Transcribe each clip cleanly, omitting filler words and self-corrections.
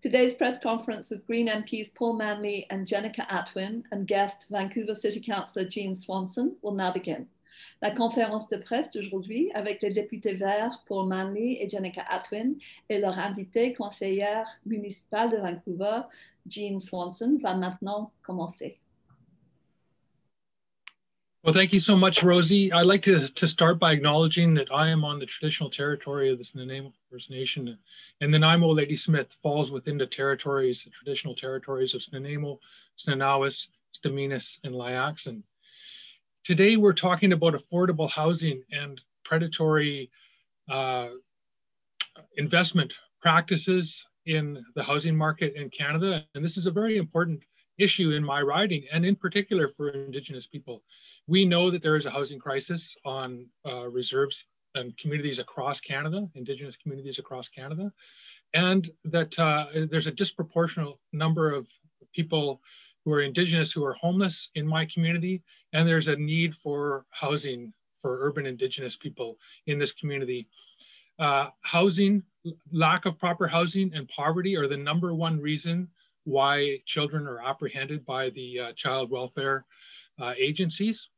Today's press conference with Green MPs Paul Manley and Jenica Atwin and guest Vancouver City Councillor Swanson will now begin. La conférence de presse d'aujourd'hui avec les députés verts Paul Manley et Jenica Atwin et leur invitée conseillère municipale de Vancouver, Swanson, va maintenant commencer. Well, thank you so much, Rosie. I'd like to start by acknowledging that I am on the traditional territory of the Nanaimo First Nation, and the Nanaimo Ladysmith falls within the traditional territories of Nanaimo, Snanawas, Staminas, and Liaxin. Today, we're talking about affordable housing and predatory investment practices in the housing market in Canada, and this is a very important issue in my riding, and in particular for Indigenous people. We know that there is a housing crisis on reserves and communities across Canada, Indigenous communities across Canada, and that there's a disproportionate number of people who are Indigenous who are homeless in my community, and there's a need for housing for urban Indigenous people in this community. Housing, lack of proper housing and poverty are the #1 reason why children are apprehended by the child welfare agencies.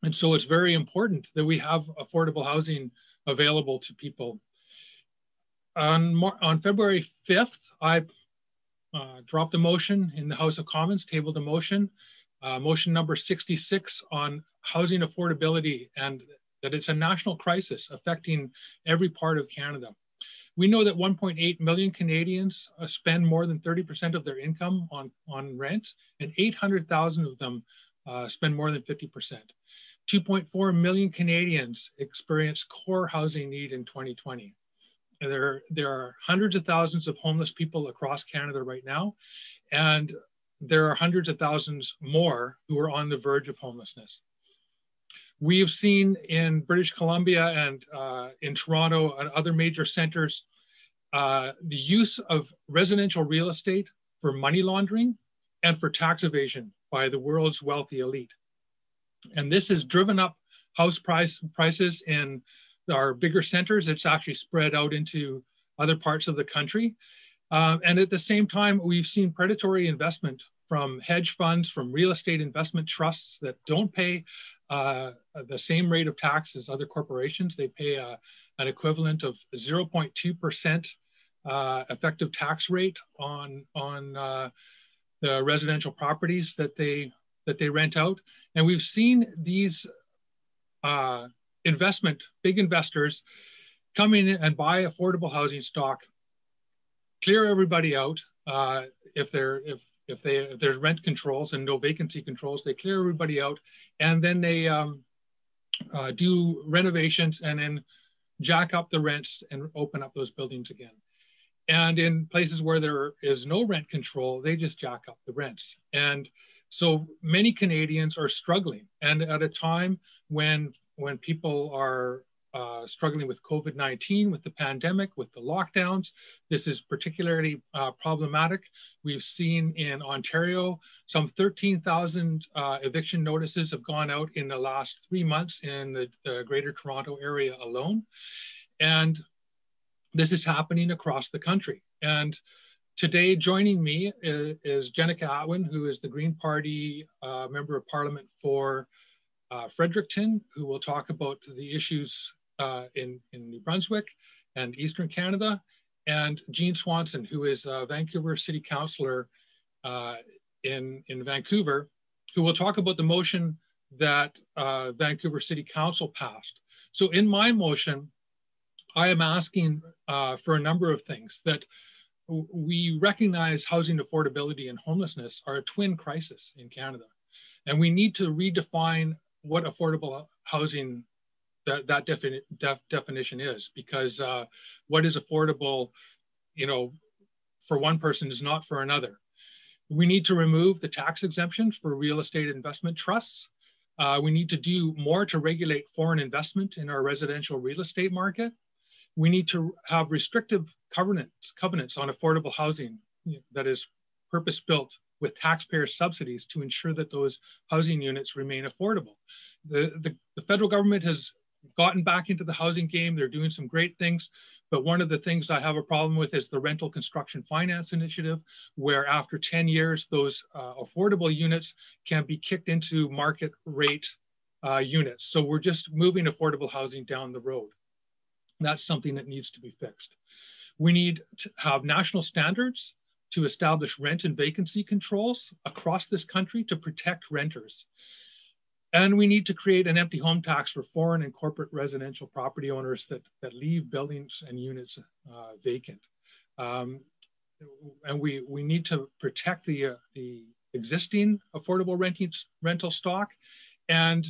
And so it's very important that we have affordable housing available to people. On February 5th, I dropped a motion in the House of Commons, tabled a motion, motion number 66 on housing affordability, and that it's a national crisis affecting every part of Canada. We know that 1.8 million Canadians spend more than 30% of their income on rent, and 800,000 of them spend more than 50%. 2.4 million Canadians experience core housing need in 2020. And there are hundreds of thousands of homeless people across Canada right now, and there are hundreds of thousands more who are on the verge of homelessness. We have seen in British Columbia and in Toronto and other major centers, the use of residential real estate for money laundering and for tax evasion by the world's wealthy elite. And this has driven up house prices in our bigger centers. It's actually spread out into other parts of the country. And at the same time, we've seen predatory investment from hedge funds, from real estate investment trusts that don't pay the same rate of tax as other corporations. They pay an equivalent of 0.2% effective tax rate on the residential properties that they rent out. And we've seen these big investors come in and buy affordable housing stock, clear everybody out. If there's rent controls and no vacancy controls, they clear everybody out, and then they do renovations and then jack up the rents and open up those buildings again. And in places where there is no rent control, they just jack up the rents. And so many Canadians are struggling. And at a time when people are struggling with COVID-19, with the pandemic, with the lockdowns, this is particularly problematic. We've seen in Ontario, some 13,000 eviction notices have gone out in the last 3 months in the Greater Toronto area alone. And this is happening across the country. And today joining me is Jenica Atwin, who is the Green Party Member of Parliament for Fredericton, who will talk about the issues in New Brunswick and Eastern Canada, and Swanson, who is a Vancouver City Councillor in Vancouver, who will talk about the motion that Vancouver City Council passed. So in my motion, I am asking for a number of things. That we recognize housing affordability and homelessness are a twin crisis in Canada. And we need to redefine what affordable housing, that definition is, because what is affordable, for one person is not for another. We need to remove the tax exemptions for real estate investment trusts. We need to do more to regulate foreign investment in our residential real estate market. We need to have restrictive covenants on affordable housing that is purpose-built with taxpayer subsidies to ensure that those housing units remain affordable. The federal government has gotten back into the housing game. They're doing some great things, But one of the things I have a problem with is the rental construction finance initiative, where after 10 years, those affordable units can be kicked into market rate units. So we're just moving affordable housing down the road. That's something that needs to be fixed. We need to have national standards to establish rent and vacancy controls across this country to protect renters. And we need to create an empty home tax for foreign and corporate residential property owners that leave buildings and units vacant. And we need to protect the existing affordable rental stock and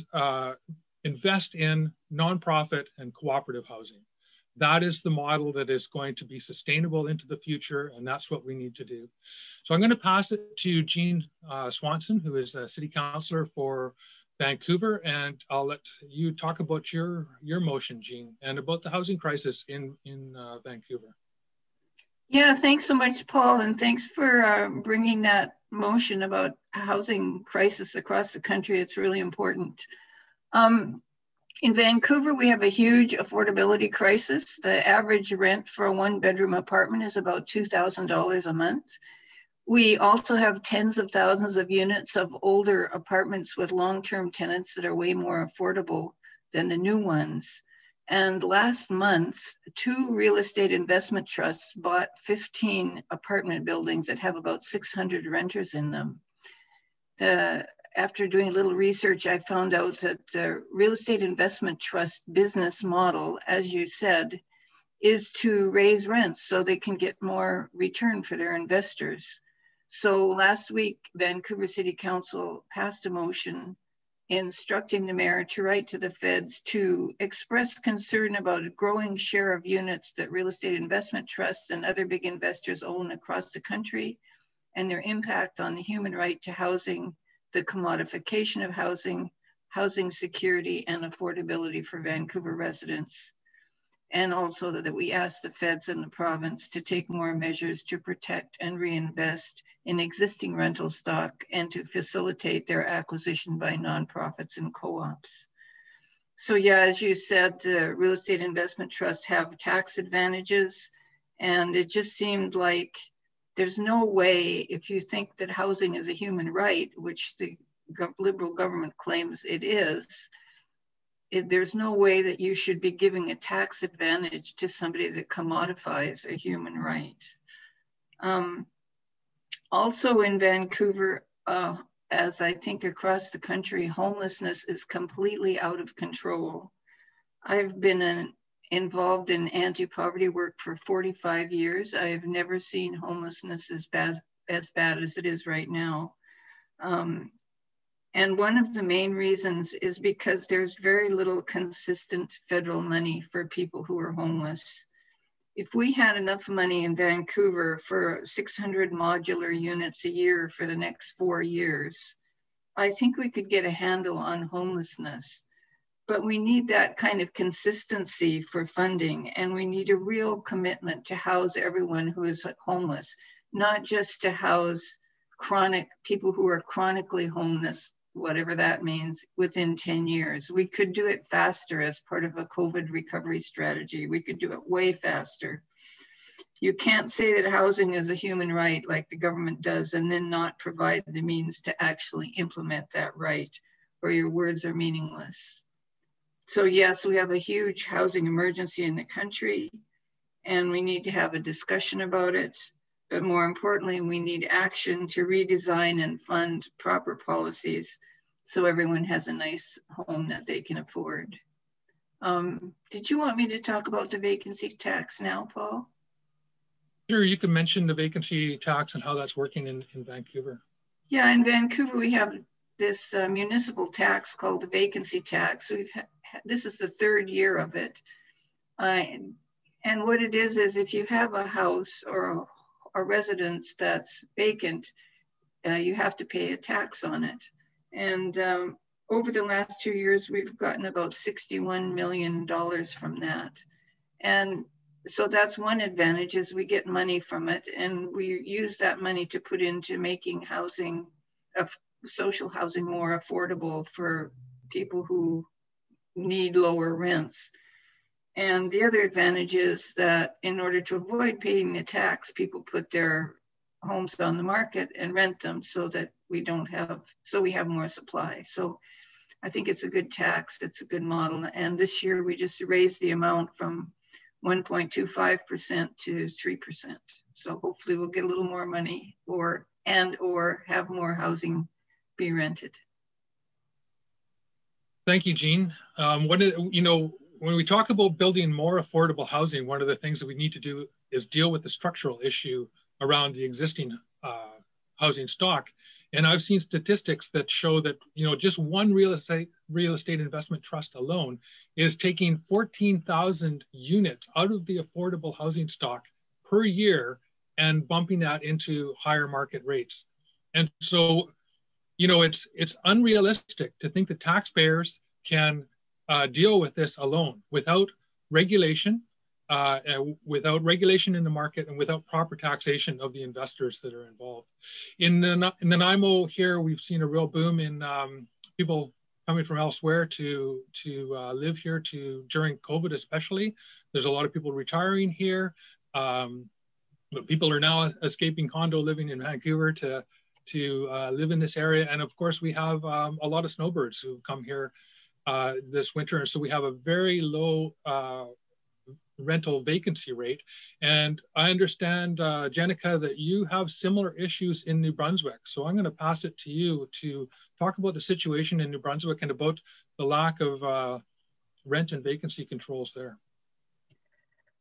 invest in nonprofit and cooperative housing. That is the model that is going to be sustainable into the future, and that's what we need to do. So I'm going to pass it to Jean Swanson, who is a city councillor for Vancouver, and I'll let you talk about your motion, Jean, and about the housing crisis in Vancouver. Yeah, thanks so much, Paul, and thanks for bringing that motion about housing crisis across the country. It's really important. In Vancouver, we have a huge affordability crisis. The average rent for a one-bedroom apartment is about $2,000 a month. We also have tens of thousands of units of older apartments with long-term tenants that are way more affordable than the new ones. And last month, 2 real estate investment trusts bought 15 apartment buildings that have about 600 renters in them. After doing a little research, I found out that the real estate investment trust business model, as you said, is to raise rents so they can get more return for their investors. So last week, Vancouver City Council passed a motion instructing the mayor to write to the feds to express concern about a growing share of units that real estate investment trusts and other big investors own across the country, and their impact on the human right to housing, the commodification of housing, housing security, and affordability for Vancouver residents. And also that we ask the feds and the province to take more measures to protect and reinvest in existing rental stock and to facilitate their acquisition by nonprofits and co-ops. So yeah, as you said, the real estate investment trusts have tax advantages, and it just seemed like there's no way, if you think that housing is a human right, which the Liberal government claims it is, there's no way that you should be giving a tax advantage to somebody that commodifies a human right. Also in Vancouver, as I think across the country, homelessness is completely out of control. I've been involved in anti-poverty work for 45 years. I have never seen homelessness as bad as it is right now. And one of the main reasons is because there's very little consistent federal money for people who are homeless. If we had enough money in Vancouver for 600 modular units a year for the next 4 years, I think we could get a handle on homelessness. But we need that kind of consistency for funding, and we need a real commitment to house everyone who is homeless, not just to house people who are chronically homeless, whatever that means, within 10 years. We could do it faster as part of a COVID recovery strategy. We could do it way faster. You can't say that housing is a human right like the government does and then not provide the means to actually implement that right, or your words are meaningless. So yes, we have a huge housing emergency in the country, and we need to have a discussion about it. But more importantly, we need action to redesign and fund proper policies so everyone has a nice home that they can afford. Did you want me to talk about the vacancy tax now, Paul? Sure, you can mention the vacancy tax and how that's working in Vancouver. Yeah, in Vancouver, we have this municipal tax called the vacancy tax. This is the 3rd year of it. And what it is if you have a house or a residence that's vacant, you have to pay a tax on it. And over the last 2 years, we've gotten about $61 million from that. And so that's one advantage, is we get money from it, and we use that money to put into making housing, social housing, more affordable for people who need lower rents. And the other advantage is that in order to avoid paying the tax, people put their homes on the market and rent them so that we have more supply. So I think it's a good tax, it's a good model. And this year we just raised the amount from 1.25% to 3%. So hopefully we'll get a little more money or have more housing be rented. Thank you, Jean. When we talk about building more affordable housing, one of the things that we need to do is deal with the structural issue around the existing housing stock. And I've seen statistics that show that just one real estate investment trust alone is taking 14,000 units out of the affordable housing stock per year and bumping that into higher market rates. And so, it's unrealistic to think that taxpayers can deal with this alone without regulation, in the market, and without proper taxation of the investors that are involved. In Nanaimo here, we've seen a real boom in people coming from elsewhere to live here during COVID especially. There's a lot of people retiring here. But people are now escaping condo living in Vancouver to live in this area. And of course, we have a lot of snowbirds who've come here this winter. And so we have a very low rental vacancy rate. And I understand, Jenica, that you have similar issues in New Brunswick. So I'm going to pass it to you to talk about the situation in New Brunswick and about the lack of rent and vacancy controls there.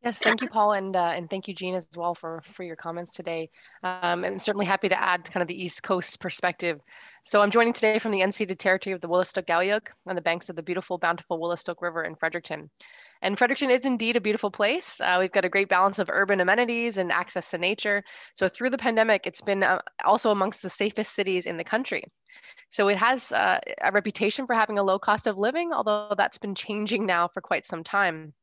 Yes, thank you, Paul, and thank you, Jean, as well for your comments today. I'm certainly happy to add kind of the East Coast perspective. So I'm joining today from the unceded territory of the Woolastoq-Galyuk on the banks of the beautiful, bountiful Woolastoq River in Fredericton. And Fredericton is indeed a beautiful place. We've got a great balance of urban amenities and access to nature. So through the pandemic, it's been also amongst the safest cities in the country. So it has a reputation for having a low cost of living, although that's been changing now for quite some time.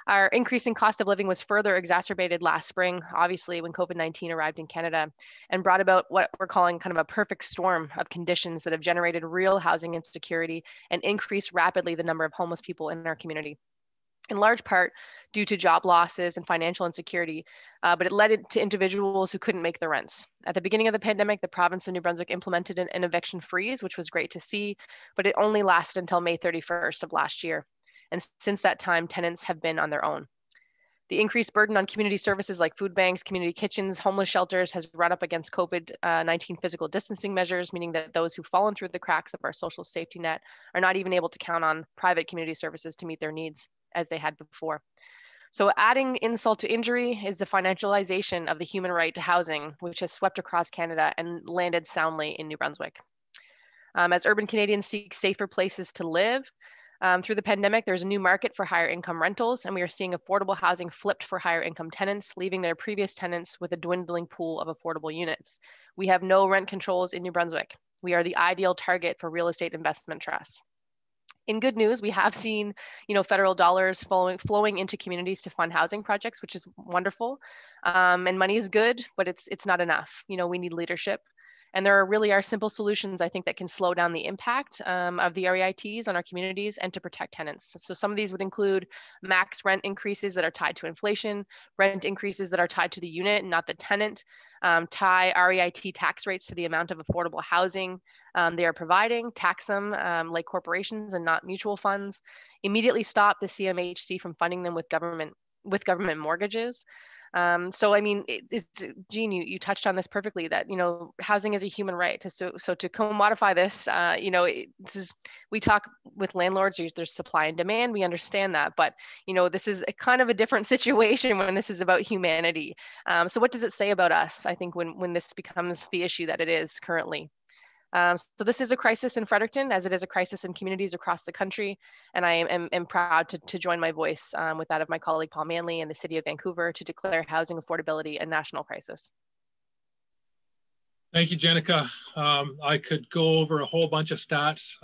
Our increasing cost of living was further exacerbated last spring, obviously, when COVID-19 arrived in Canada and brought about what we're calling kind of a perfect storm of conditions that have generated real housing insecurity and increased rapidly the number of homeless people in our community, in large part due to job losses and financial insecurity, but it led to individuals who couldn't make their rents. At the beginning of the pandemic, the province of New Brunswick implemented an eviction freeze, which was great to see, but it only lasted until May 31st of last year. And since that time, tenants have been on their own. The increased burden on community services like food banks, community kitchens, homeless shelters has run up against COVID-19 physical distancing measures, meaning that those who've fallen through the cracks of our social safety net are not even able to count on private community services to meet their needs as they had before. So adding insult to injury is the financialization of the human right to housing, which has swept across Canada and landed soundly in New Brunswick. As urban Canadians seek safer places to live, through the pandemic, there's a new market for higher income rentals, and we are seeing affordable housing flipped for higher income tenants, leaving their previous tenants with a dwindling pool of affordable units. We have no rent controls in New Brunswick. We are the ideal target for real estate investment trusts. In good news, we have seen, federal dollars flowing into communities to fund housing projects, which is wonderful. And money is good, but it's not enough. We need leadership. And there really are simple solutions, I think, that can slow down the impact of the REITs on our communities and to protect tenants. So some of these would include max rent increases that are tied to inflation, rent increases that are tied to the unit, not the tenant, tie REIT tax rates to the amount of affordable housing they are providing, tax them like corporations and not mutual funds, immediately stop the CMHC from funding them with government mortgages. So, I mean, Jean, you touched on this perfectly, that, housing is a human right. So to commodify this, we talk with landlords, there's supply and demand, we understand that, but, this is a kind of a different situation when this is about humanity. So what does it say about us, I think, when this becomes the issue that it is currently? So this is a crisis in Fredericton, as it is a crisis in communities across the country. And I am proud to join my voice with that of my colleague Paul Manley and the City of Vancouver to declare housing affordability a national crisis. Thank you, Jenica. I could go over a whole bunch of stats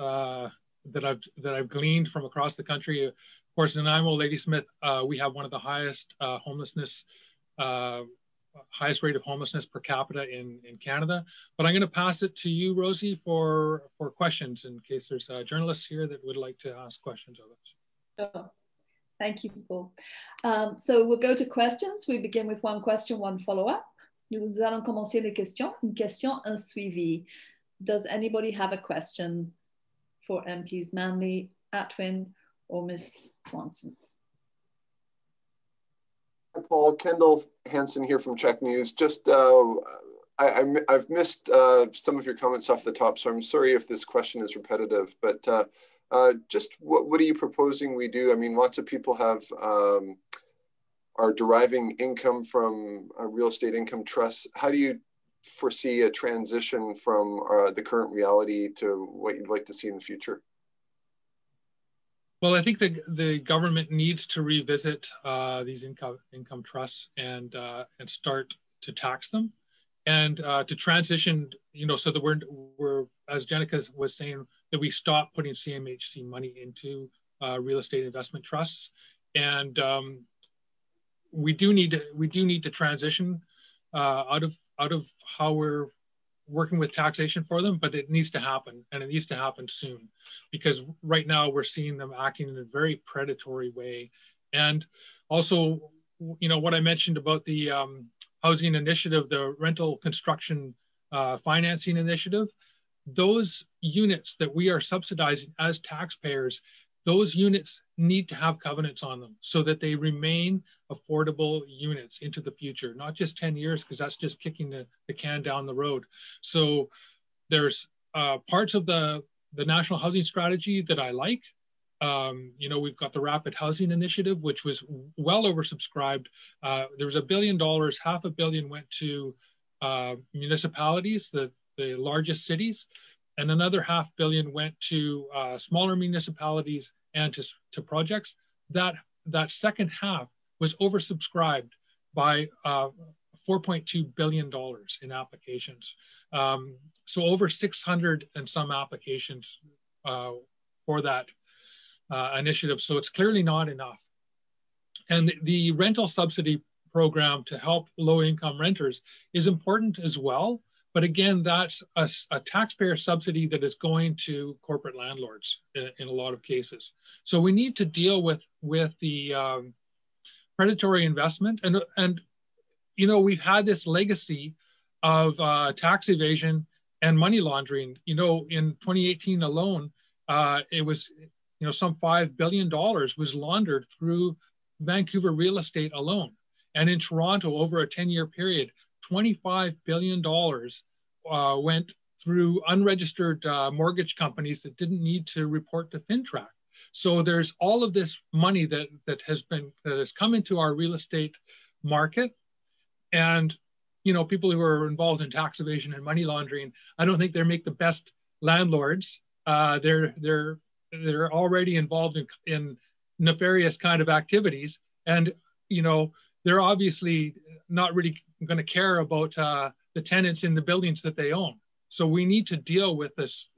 that I've gleaned from across the country. Of course, in Nanaimo, Ladysmith, we have one of the highest highest rate of homelessness per capita in Canada. But I'm going to pass it to you, Rosie, for questions in case there's journalists here that would like to ask questions of us. Sure. Thank you, Paul. So we'll go to questions. We begin with one question, one follow-up. Nous allons commencer les questions. Une question, un suivi. Does anybody have a question for MPs Manley, Atwin, or Ms. Swanson? Hi, Paul. Kendall Hansen here from Czech News. Just, I've missed some of your comments off the top, so I'm sorry if this question is repetitive, but just what are you proposing we do? I mean, lots of people have are deriving income from real estate income trusts. How do you foresee a transition from the current reality to what you'd like to see in the future? Well, I think the government needs to revisit these income trusts and start to tax them, and to transition, you know, so that we're as Jenica was saying, that we stop putting CMHC money into real estate investment trusts, and we do need to transition out of how we're working with taxation for them, but it needs to happen, and it needs to happen soon, because right now we're seeing them acting in a very predatory way. And also, you know, what I mentioned about the housing initiative, the rental construction financing initiative, those units that we are subsidizing as taxpayers, those units need to have covenants on them so that they remain affordable units into the future, not just 10 years, because that's just kicking the can down the road. So there's parts of the National Housing Strategy that I like. You know, we've got the Rapid Housing Initiative, which was well oversubscribed. There was $1 billion, $500 million went to municipalities, the largest cities, and another $500 million went to smaller municipalities and to projects. That second half was oversubscribed by $4.2 billion in applications. So over 600 and some applications for that initiative. So it's clearly not enough. And the rental subsidy program to help low-income renters is important as well. But again, that's a taxpayer subsidy that is going to corporate landlords in a lot of cases. So we need to deal with the predatory investment. And you know, we've had this legacy of tax evasion and money laundering. You know, in 2018 alone, it was, you know, some $5 billion was laundered through Vancouver real estate alone. And in Toronto, over a 10-year period, $25 billion went through unregistered mortgage companies that didn't need to report to FinTrack. So there's all of this money that has come into our real estate market. And, you know, people who are involved in tax evasion and money laundering, I don't think they make the best landlords. They're already involved in nefarious kind of activities. And, you know, they're obviously not really going to care about the tenants in the buildings that they own. So we need to deal with this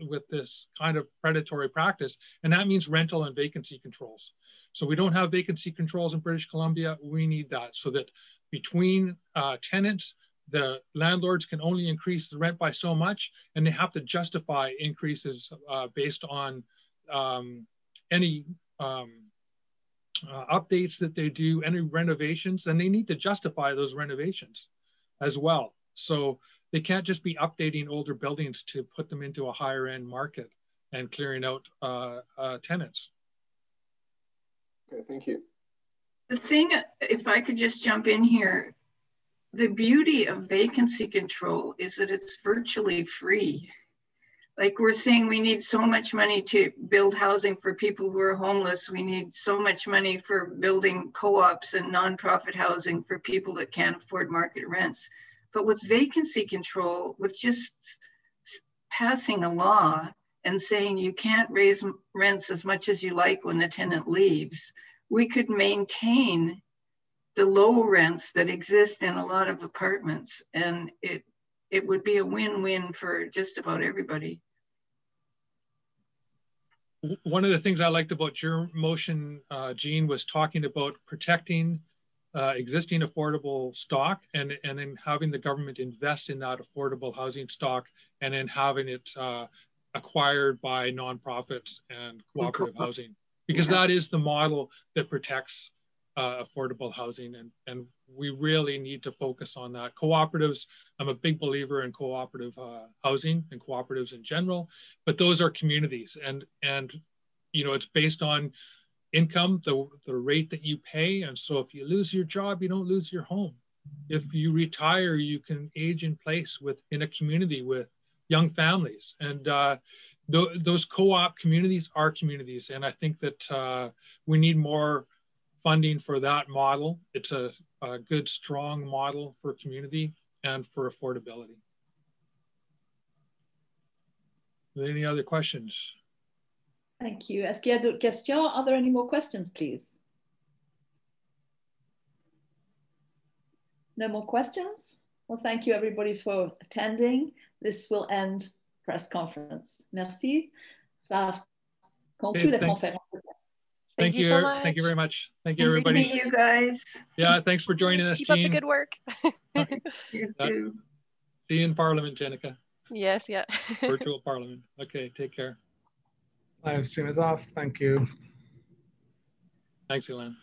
kind of predatory practice, and that means rental and vacancy controls. So we don't have vacancy controls in British Columbia. We need that so that between tenants, the landlords can only increase the rent by so much, and they have to justify increases based on any updates that they do, any renovations, and they need to justify those renovations as well. So they can't just be updating older buildings to put them into a higher end market and clearing out tenants. Okay, thank you. The thing, if I could just jump in here, the beauty of vacancy control is that it's virtually free. Like we're saying, we need so much money to build housing for people who are homeless. We need so much money for building co-ops and nonprofit housing for people that can't afford market rents. But with vacancy control, with just passing a law and saying you can't raise rents as much as you like when the tenant leaves, we could maintain the low rents that exist in a lot of apartments. And it would be a win-win for just about everybody. One of the things I liked about your motion, Jean, was talking about protecting existing affordable stock and then having the government invest in that affordable housing stock and then having it acquired by nonprofits and cooperative housing. because that is the model that protects affordable housing, and we really need to focus on that. Cooperatives, I'm a big believer in cooperative housing and cooperatives in general, but those are communities, and you know, it's based on income, the rate that you pay. And so if you lose your job, you don't lose your home. If you retire, you can age in place in a community with young families. And those co-op communities are communities. And I think that we need more funding for that model. It's a good, strong model for community and for affordability. Any other questions? Thank you. Est-ce qu'il y a d'autres questions? Are there any more questions, please? No more questions? Well, thank you everybody for attending. This will end press conference. Merci. Ça conclut la conférence de presse. Thank you so much. Thank you very much. Thank you, Nice everybody. to meet you guys. Yeah, thanks for joining us, Keep Jean. up the good work. You too. See you in Parliament, Jenica. Yes, yeah. Virtual Parliament. Okay, take care. Live stream is off. Thank you. Thanks, Elan.